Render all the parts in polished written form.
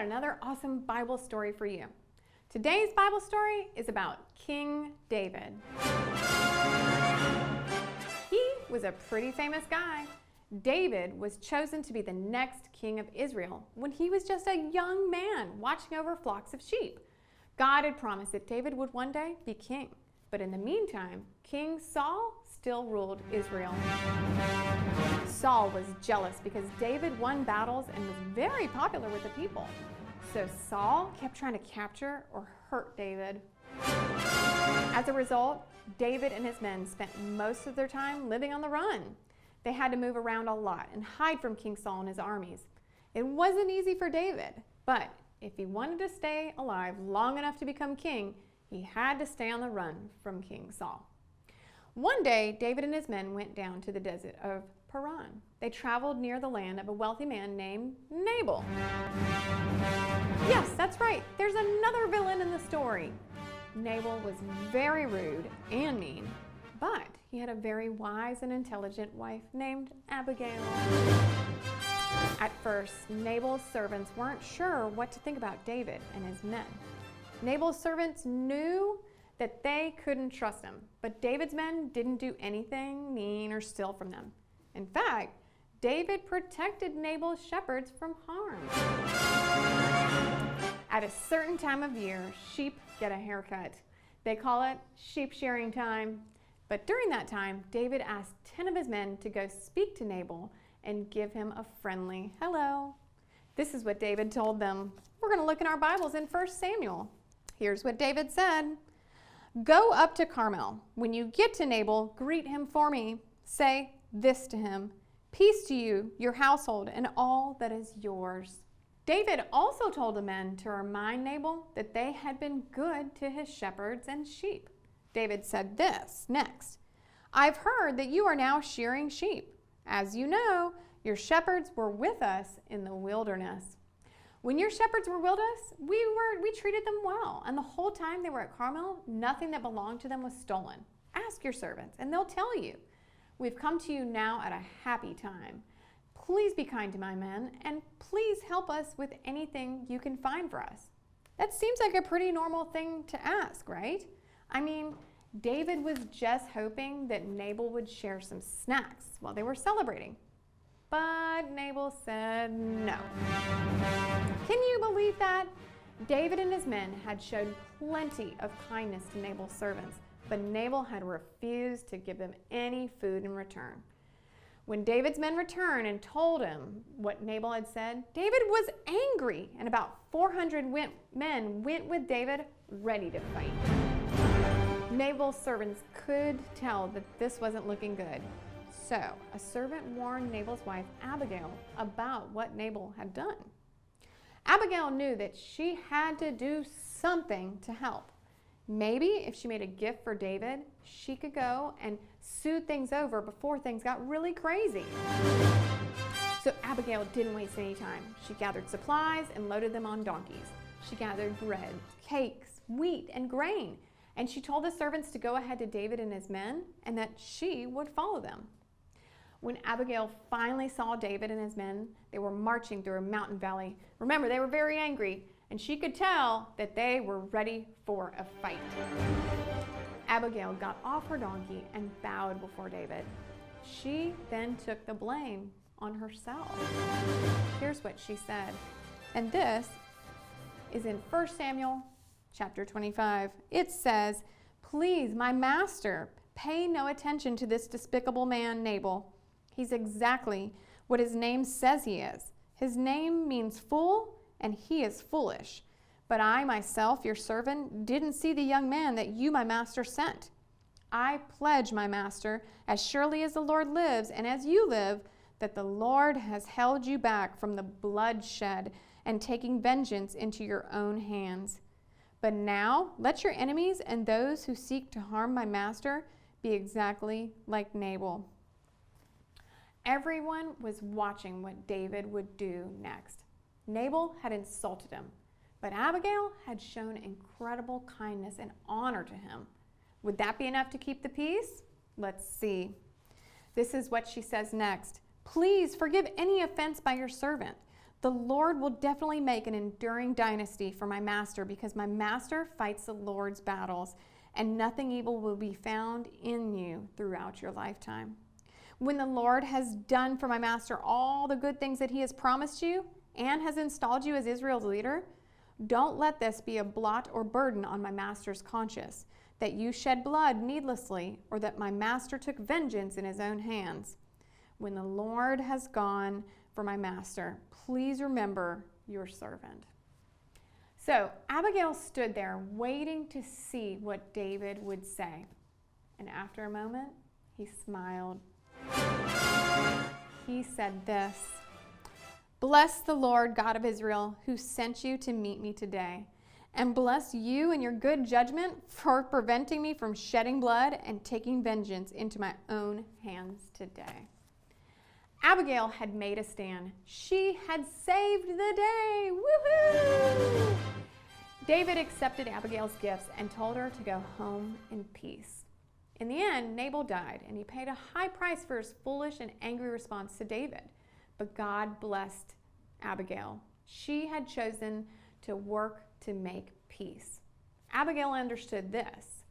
another awesome Bible story for you. Today's Bible story is about King David. He was a pretty famous guy. David was chosen to be the next king of Israel when he was just a young man watching over flocks of sheep. God had promised that David would one day be king. But in the meantime, King Saul still ruled Israel. Saul was jealous because David won battles and was very popular with the people. So Saul kept trying to capture or hurt David. As a result, David and his men spent most of their time living on the run. They had to move around a lot and hide from King Saul and his armies. It wasn't easy for David, but if he wanted to stay alive long enough to become king, he had to stay on the run from King Saul. One day, David and his men went down to the desert of Paran. They traveled near the land of a wealthy man named Nabal. Yes, that's right. There's another villain in the story. Nabal was very rude and mean, but he had a very wise and intelligent wife named Abigail. At first, Nabal's servants weren't sure what to think about David and his men. Nabal's servants knew that they couldn't trust him, but David's men didn't do anything mean or steal from them. In fact, David protected Nabal's shepherds from harm. At a certain time of year, sheep get a haircut. They call it sheep shearing time. But during that time, David asked 10 of his men to go speak to Nabal and give him a friendly hello. This is what David told them. We're going to look in our Bibles in 1 Samuel. Here's what David said. Go up to Carmel. When you get to Nabal, greet him for me. Say this to him. Peace to you, your household, and all that is yours. David also told the men to remind Nabal that they had been good to his shepherds and sheep. David said this next. I've heard that you are now shearing sheep. As you know, your shepherds were with us in the wilderness. When your shepherds were with us, we treated them well, and the whole time they were at Carmel, nothing that belonged to them was stolen. Ask your servants, and they'll tell you. We've come to you now at a happy time. Please be kind to my men, and please help us with anything you can find for us. That seems like a pretty normal thing to ask, right? I mean, David was just hoping that Nabal would share some snacks while they were celebrating. But Nabal said no. Can you believe that? David and his men had showed plenty of kindness to Nabal's servants, but Nabal had refused to give them any food in return. When David's men returned and told him what Nabal had said, David was angry, and about 400 men went with David ready to fight. Nabal's servants could tell that this wasn't looking good. So a servant warned Nabal's wife, Abigail, about what Nabal had done. Abigail knew that she had to do something to help. Maybe if she made a gift for David, she could go and smooth things over before things got really crazy. So Abigail didn't waste any time. She gathered supplies and loaded them on donkeys. She gathered bread, cakes, wheat, and grain. And she told the servants to go ahead to David and his men and that she would follow them. When Abigail finally saw David and his men, they were marching through a mountain valley. Remember, they were very angry, and she could tell that they were ready for a fight. Abigail got off her donkey and bowed before David. She then took the blame on herself. Here's what she said, and this is in 1 Samuel chapter 25. It says, "Please, my master, pay no attention to this despicable man, Nabal. He's exactly what his name says he is. His name means fool, and he is foolish. But I myself, your servant, didn't see the young man that you, my master, sent. I pledge, my master, as surely as the Lord lives, and as you live, that the Lord has held you back from the bloodshed and taking vengeance into your own hands. But now let your enemies and those who seek to harm my master be exactly like Nabal." Everyone was watching what David would do next. Nabal had insulted him, but Abigail had shown incredible kindness and honor to him. Would that be enough to keep the peace? Let's see. This is what she says next. "Please forgive any offense by your servant. The Lord will definitely make an enduring dynasty for my master because my master fights the Lord's battles, and nothing evil will be found in you throughout your lifetime. When the Lord has done for my master all the good things that he has promised you and has installed you as Israel's leader, don't let this be a blot or burden on my master's conscience, that you shed blood needlessly, or that my master took vengeance in his own hands. When the Lord has gone for my master, please remember your servant. So Abigail stood there waiting to see what David would say. And after a moment, he smiled. He said this: "Bless the Lord God of Israel, who sent you to meet me today. And bless you and your good judgment for preventing me from shedding blood and taking vengeance into my own hands today." Abigail had made a stand. She had saved the day. Woohoo! David accepted Abigail's gifts and told her to go home in peace. In the end, Nabal died, and he paid a high price for his foolish and angry response to David. But God blessed Abigail. She had chosen to work to make peace. Abigail understood this: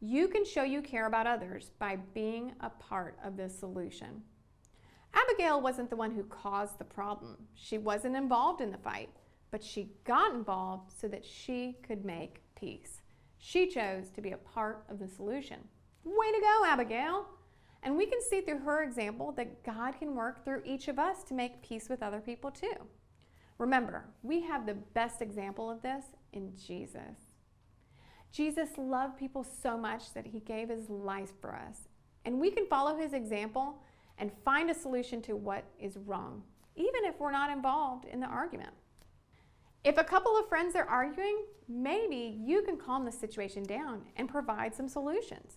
you can show you care about others by being a part of the solution. Abigail wasn't the one who caused the problem. She wasn't involved in the fight, but she got involved so that she could make peace. She chose to be a part of the solution. Way to go, Abigail! And we can see through her example that God can work through each of us to make peace with other people too. Remember, we have the best example of this in Jesus. Jesus loved people so much that he gave his life for us. And we can follow his example and find a solution to what is wrong, even if we're not involved in the argument. If a couple of friends are arguing, maybe you can calm the situation down and provide some solutions.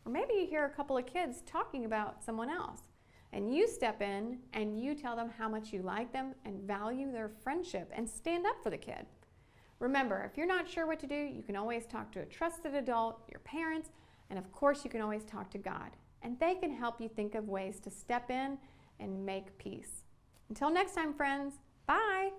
Or maybe you hear a couple of kids talking about someone else, and you step in and you tell them how much you like them and value their friendship and stand up for the kid. Remember, if you're not sure what to do, you can always talk to a trusted adult, your parents, and of course you can always talk to God. And they can help you think of ways to step in and make peace. Until next time, friends, bye!